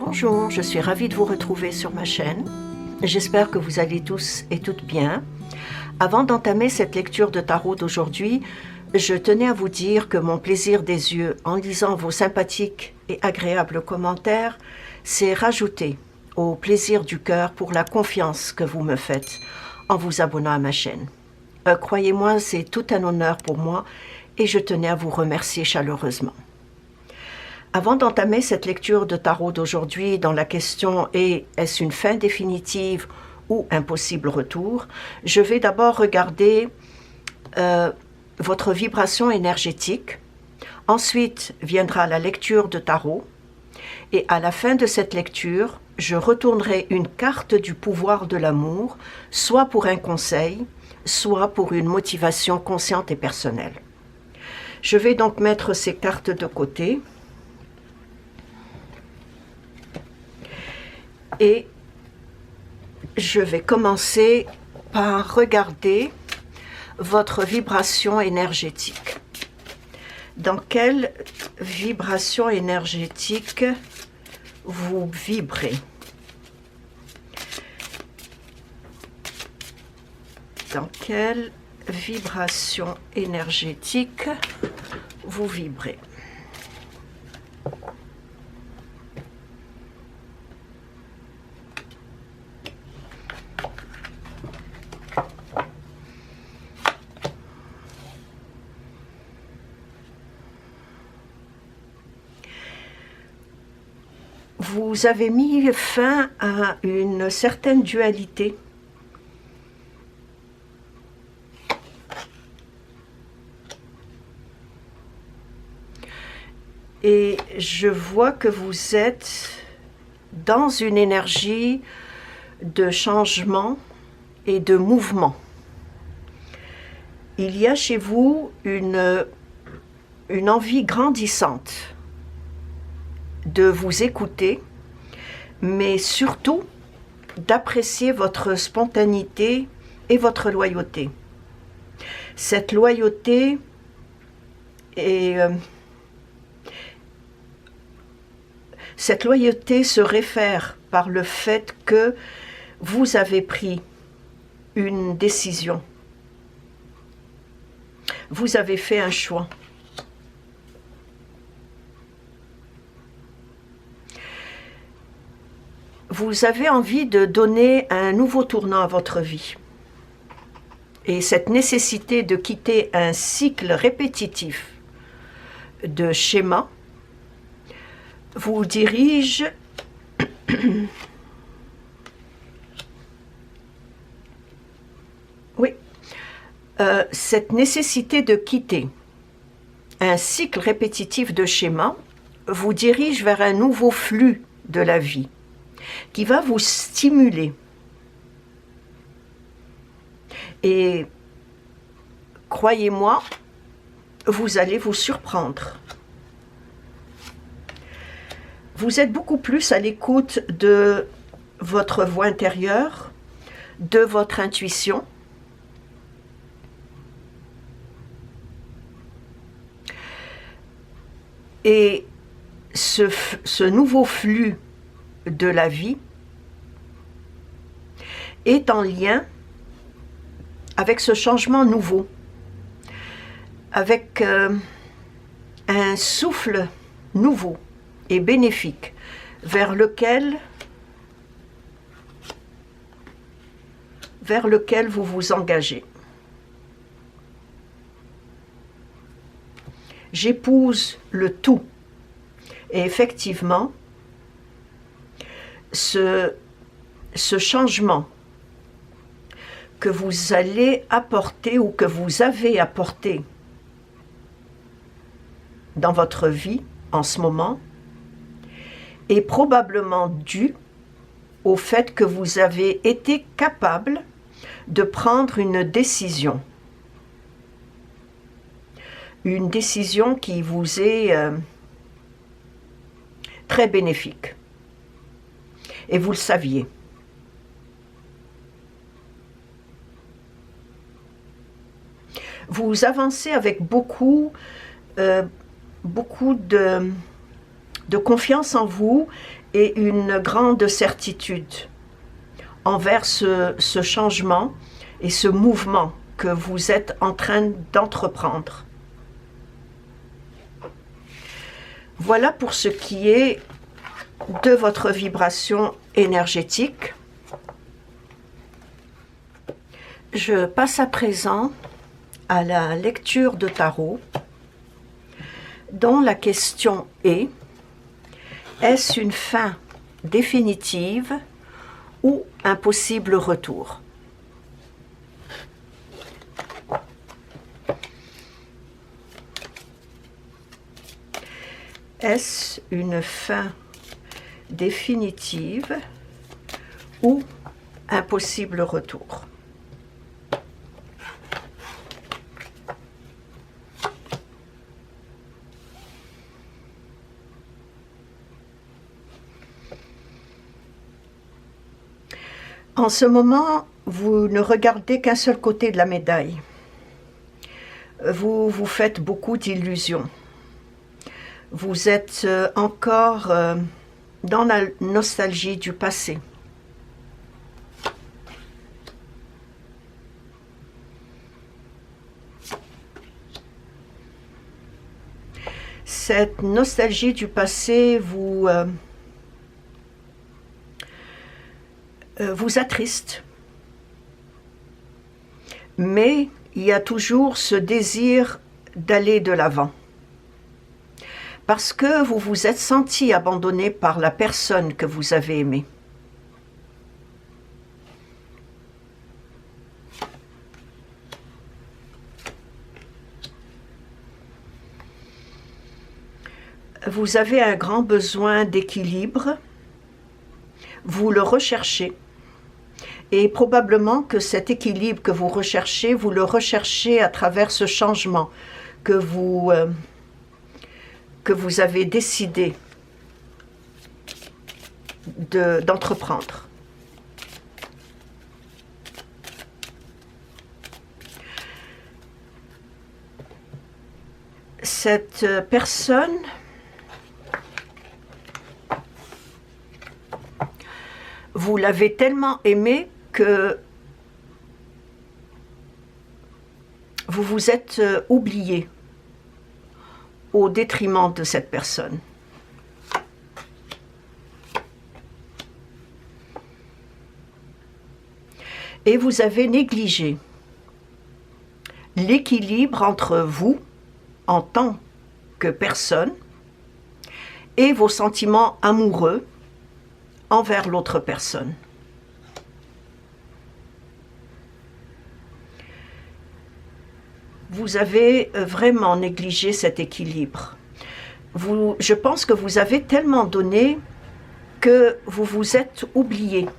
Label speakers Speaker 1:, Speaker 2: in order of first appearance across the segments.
Speaker 1: Bonjour, je suis ravie de vous retrouver sur ma chaîne. J'espère que vous allez tous et toutes bien. Avant d'entamer cette lecture de tarot d'aujourd'hui, je tenais à vous dire que mon plaisir des yeux en lisant vos sympathiques et agréables commentaires s'est rajouté au plaisir du cœur pour la confiance que vous me faites en vous abonnant à ma chaîne. Croyez-moi, c'est tout un honneur pour moi et je tenais à vous remercier chaleureusement. Avant d'entamer cette lecture de tarot d'aujourd'hui dont la question est « Est-ce une fin définitive ou un possible retour ?», je vais d'abord regarder votre vibration énergétique. Ensuite viendra la lecture de tarot. Et à la fin de cette lecture, je retournerai une carte du pouvoir de l'amour, soit pour un conseil, soit pour une motivation consciente et personnelle. Je vais donc mettre ces cartes de côté. Et je vais commencer par regarder votre vibration énergétique. Dans quelle vibration énergétique vous vibrez? Dans quelle vibration énergétique vous vibrez? Vous avez mis fin à une certaine dualité. Et je vois que vous êtes dans une énergie de changement et de mouvement. Il y a chez vous une envie grandissante de vous écouter, mais surtout d'apprécier votre spontanéité et votre loyauté. Cette loyauté se réfère par le fait que vous avez pris une décision. Vous avez fait un choix. Vous avez envie de donner un nouveau tournant à votre vie. Et cette nécessité de quitter un cycle répétitif de schémas vous dirige cette nécessité de quitter un cycle répétitif de schémas vous dirige vers un nouveau flux de la vie qui va vous stimuler. Et croyez-moi, vous allez vous surprendre. Vous êtes beaucoup plus à l'écoute de votre voix intérieure, de votre intuition. Et ce nouveau flux de la vie est en lien avec ce changement nouveau, avec un souffle nouveau et bénéfique vers lequel vous vous engagez. J'épouse le tout. Et effectivement, ce changement que vous allez apporter ou que vous avez apporté dans votre vie en ce moment est probablement dû au fait que vous avez été capable de prendre une décision. Une décision qui vous est très bénéfique. Et vous le saviez. Vous avancez avec beaucoup de de confiance en vous et une grande certitude envers ce changement et ce mouvement que vous êtes en train d'entreprendre. Voilà pour ce qui est de votre vibration énergétique. Je passe à présent à la lecture de tarot, dont la question est: est-ce une fin définitive ou un possible retour? Est-ce une fin définitive ou un possible retour? En ce moment, vous ne regardez qu'un seul côté de la médaille. Vous vous faites beaucoup d'illusions. Vous êtes encore dans la nostalgie du passé. Cette nostalgie du passé vous attriste. Mais il y a toujours ce désir d'aller de l'avant. Parce que vous vous êtes senti abandonné par la personne que vous avez aimée. Vous avez un grand besoin d'équilibre, vous le recherchez, et probablement que cet équilibre que vous recherchez, vous le recherchez à travers ce changement que vous avez décidé d'entreprendre. Cette personne vous l'avez tellement aimée que vous vous êtes oublié au détriment de cette personne. Et vous avez négligé l'équilibre entre vous, en tant que personne, et vos sentiments amoureux envers l'autre personne. Vous avez vraiment négligé cet équilibre. Je pense que vous avez tellement donné que vous vous êtes oublié.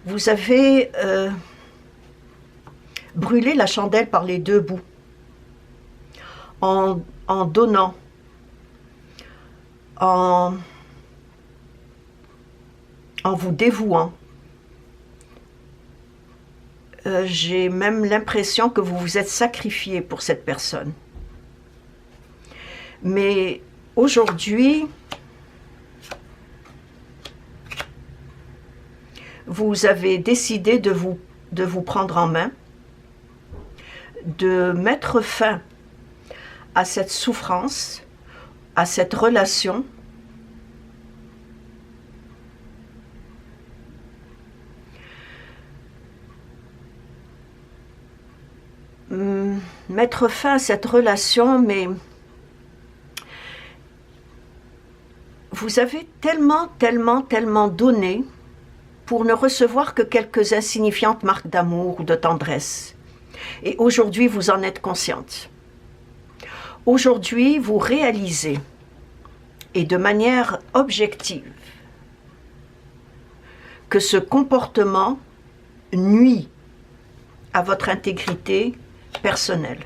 Speaker 1: Vous avez brûlé la chandelle par les deux bouts en donnant, en vous dévouant. J'ai même l'impression que vous vous êtes sacrifié pour cette personne. Mais aujourd'hui, vous avez décidé de vous prendre en main, de mettre fin à cette souffrance, à cette relation, mettre fin à cette relation, mais vous avez tellement donné pour ne recevoir que quelques insignifiantes marques d'amour ou de tendresse. Et aujourd'hui, vous en êtes consciente. Aujourd'hui, vous réalisez, et de manière objective, que ce comportement nuit à votre intégrité personnelle.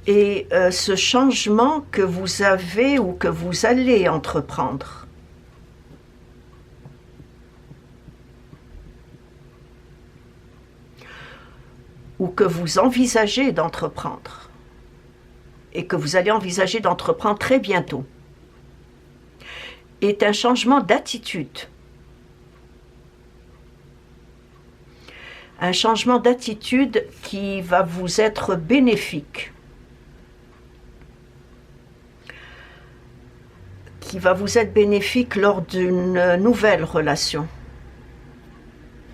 Speaker 1: Et ce changement que vous avez ou que vous allez entreprendre, ou que vous envisagez d'entreprendre, et que vous allez envisager d'entreprendre très bientôt, est un changement d'attitude. Un changement d'attitude qui va vous être bénéfique, qui va vous être bénéfique lors d'une nouvelle relation,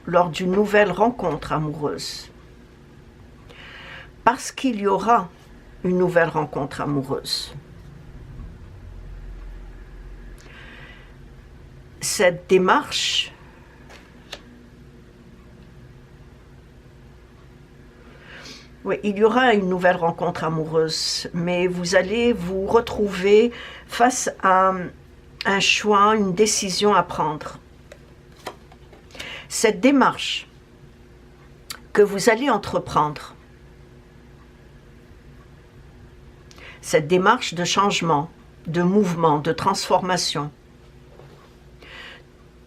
Speaker 1: lors d'une nouvelle rencontre amoureuse. Parce qu'il y aura une nouvelle rencontre amoureuse. Cette démarche oui, il y aura une nouvelle rencontre amoureuse, mais vous allez vous retrouver face à un choix, une décision à prendre. Cette démarche que vous allez entreprendre, cette démarche de changement, de mouvement, de transformation,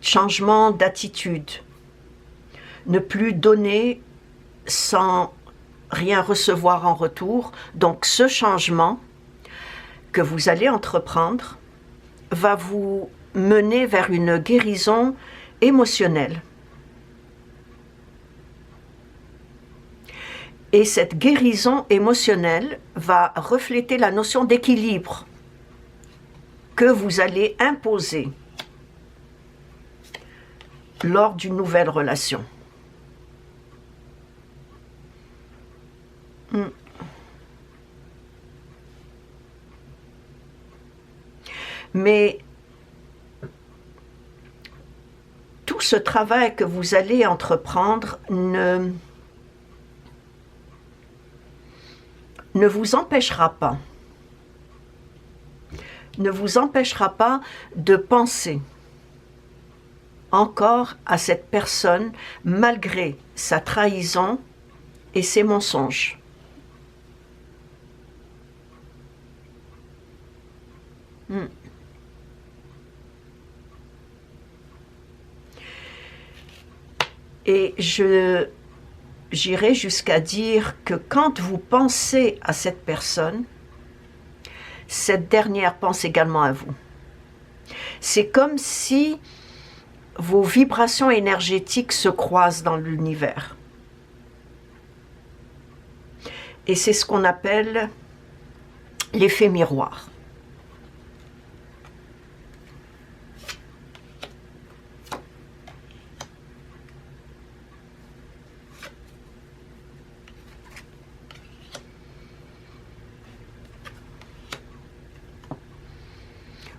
Speaker 1: changement d'attitude, ne plus donner sans rien recevoir en retour. Donc ce changement que vous allez entreprendre va vous mener vers une guérison émotionnelle. Et cette guérison émotionnelle va refléter la notion d'équilibre que vous allez imposer lors d'une nouvelle relation. Mais tout ce travail que vous allez entreprendre ne vous empêchera pas, de penser encore à cette personne malgré sa trahison et ses mensonges. Et j'irai jusqu'à dire que quand vous pensez à cette personne, cette dernière pense également à vous. C'est comme si vos vibrations énergétiques se croisent dans l'univers. Et c'est ce qu'on appelle l'effet miroir.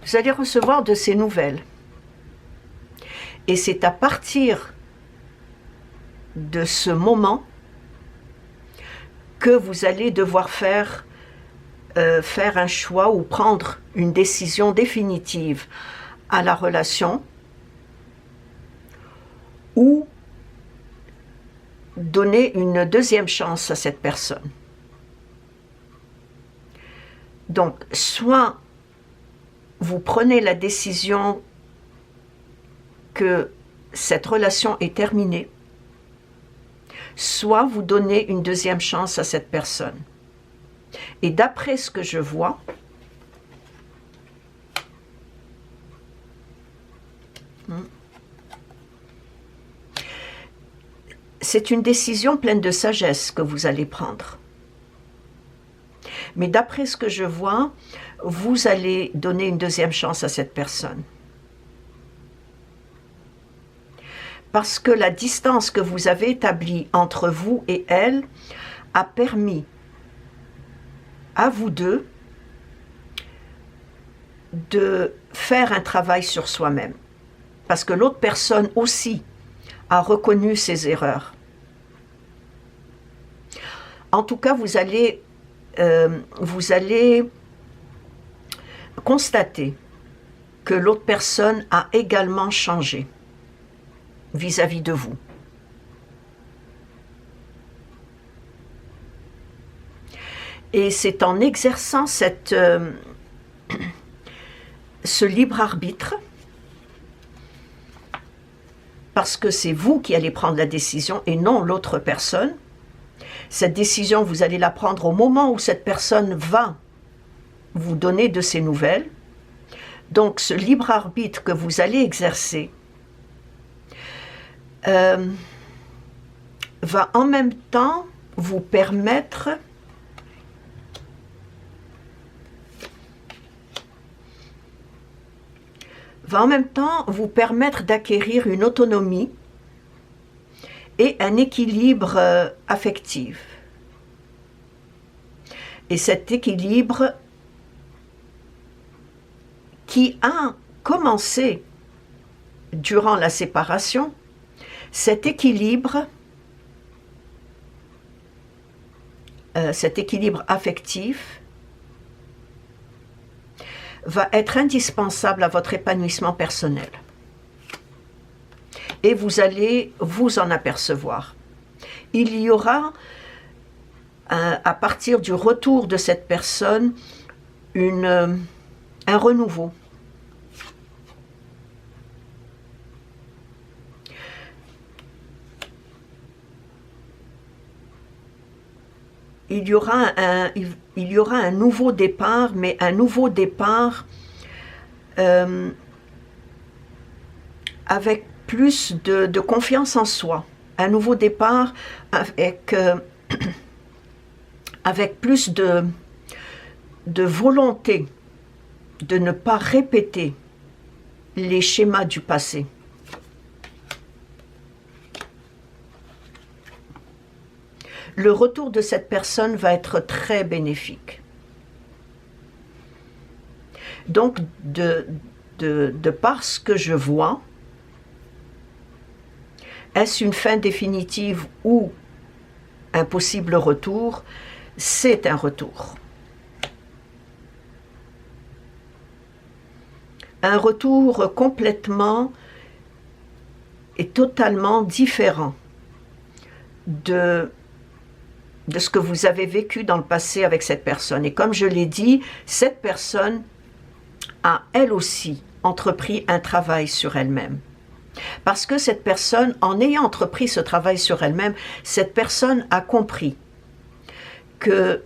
Speaker 1: Vous allez recevoir de ces nouvelles. Et c'est à partir de ce moment que vous allez devoir faire un choix ou prendre une décision définitive à la relation ou donner une deuxième chance à cette personne. Donc, soit vous prenez la décision que cette relation est terminée, soit vous donnez une deuxième chance à cette personne. Et d'après ce que je vois, c'est une décision pleine de sagesse que vous allez prendre. Mais d'après ce que je vois, vous allez donner une deuxième chance à cette personne. Parce que la distance que vous avez établie entre vous et elle a permis à vous deux de faire un travail sur soi-même. Parce que l'autre personne aussi a reconnu ses erreurs. En tout cas, vous allez constater que l'autre personne a également changé vis-à-vis de vous. Et c'est en exerçant ce libre arbitre, parce que c'est vous qui allez prendre la décision et non l'autre personne. Cette décision, vous allez la prendre au moment où cette personne va vous donner de ses nouvelles. Donc ce libre arbitre que vous allez exercer va en même temps vous permettre d'acquérir une autonomie et un équilibre affectif. Et cet équilibre qui a commencé durant la séparation, cet équilibre affectif va être indispensable à votre épanouissement personnel. Et vous allez vous en apercevoir. Il y aura, à partir du retour de cette personne, un renouveau. Il y aura un nouveau départ, mais un nouveau départ avec plus de confiance en soi. Un nouveau départ avec plus de volonté de ne pas répéter les schémas du passé. Le retour de cette personne va être très bénéfique. Donc, de par ce que je vois, est-ce une fin définitive ou un possible retour? C'est un retour. Un retour complètement et totalement différent de ce que vous avez vécu dans le passé avec cette personne. Et comme je l'ai dit, cette personne a elle aussi entrepris un travail sur elle-même. Parce que cette personne, en ayant entrepris ce travail sur elle-même, cette personne a compris que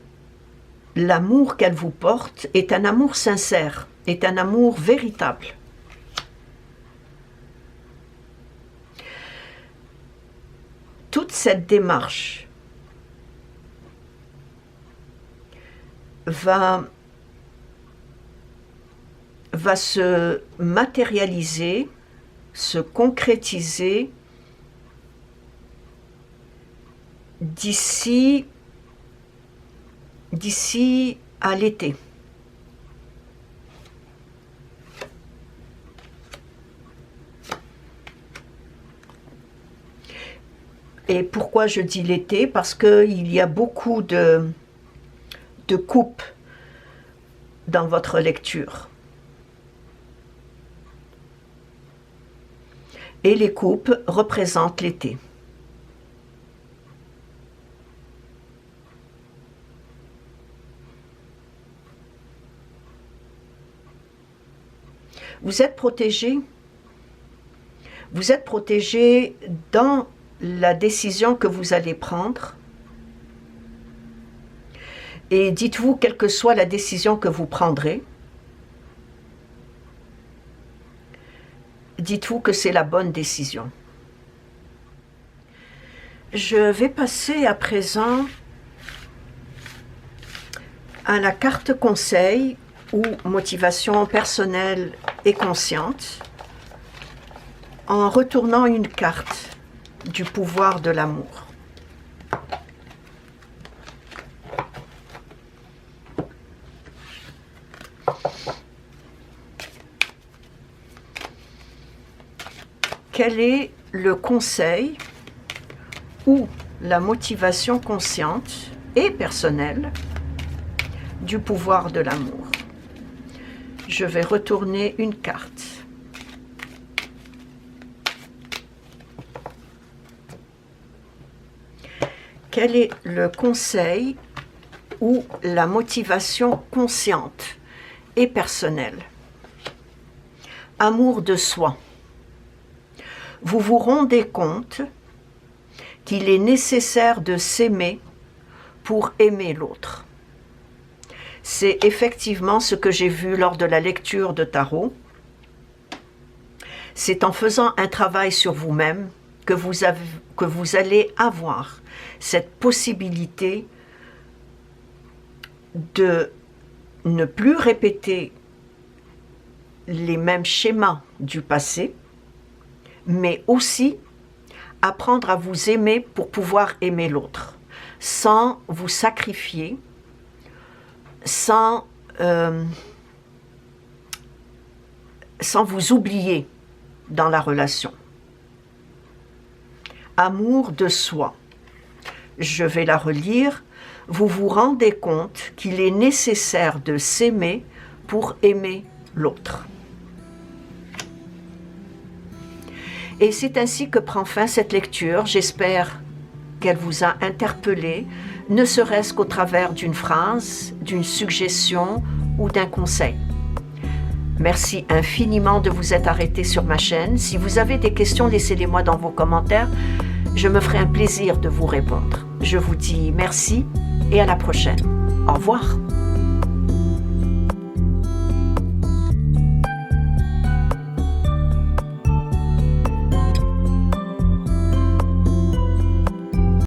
Speaker 1: l'amour qu'elle vous porte est un amour sincère, est un amour véritable. Toute cette démarche va se matérialiser, se concrétiser d'ici à l'été. Et pourquoi je dis l'été? Parce qu'il y a beaucoup de coupes dans votre lecture. Et les coupes représentent l'été. Vous êtes protégé. Vous êtes protégé dans la décision que vous allez prendre. Et dites-vous, quelle que soit la décision que vous prendrez, dites-vous que c'est la bonne décision. Je vais passer à présent à la carte conseil ou motivation personnelle et consciente en retournant une carte du pouvoir de l'amour. Quel est le conseil ou la motivation consciente et personnelle du pouvoir de l'amour? Je vais retourner une carte. Quel est le conseil ou la motivation consciente et personnelle. Amour de soi. Vous vous rendez compte qu'il est nécessaire de s'aimer pour aimer l'autre. C'est effectivement ce que j'ai vu lors de la lecture de tarot. C'est en faisant un travail sur vous-même que vous allez avoir cette possibilité de ne plus répéter les mêmes schémas du passé, mais aussi apprendre à vous aimer pour pouvoir aimer l'autre, sans vous sacrifier, sans vous oublier dans la relation. Amour de soi. Je vais la relire. Vous vous rendez compte qu'il est nécessaire de s'aimer pour aimer l'autre. Et c'est ainsi que prend fin cette lecture. J'espère qu'elle vous a interpellé, ne serait-ce qu'au travers d'une phrase, d'une suggestion ou d'un conseil. Merci infiniment de vous être arrêté sur ma chaîne. Si vous avez des questions, laissez-les-moi dans vos commentaires. Je me ferai un plaisir de vous répondre. Je vous dis merci et à la prochaine. Au revoir.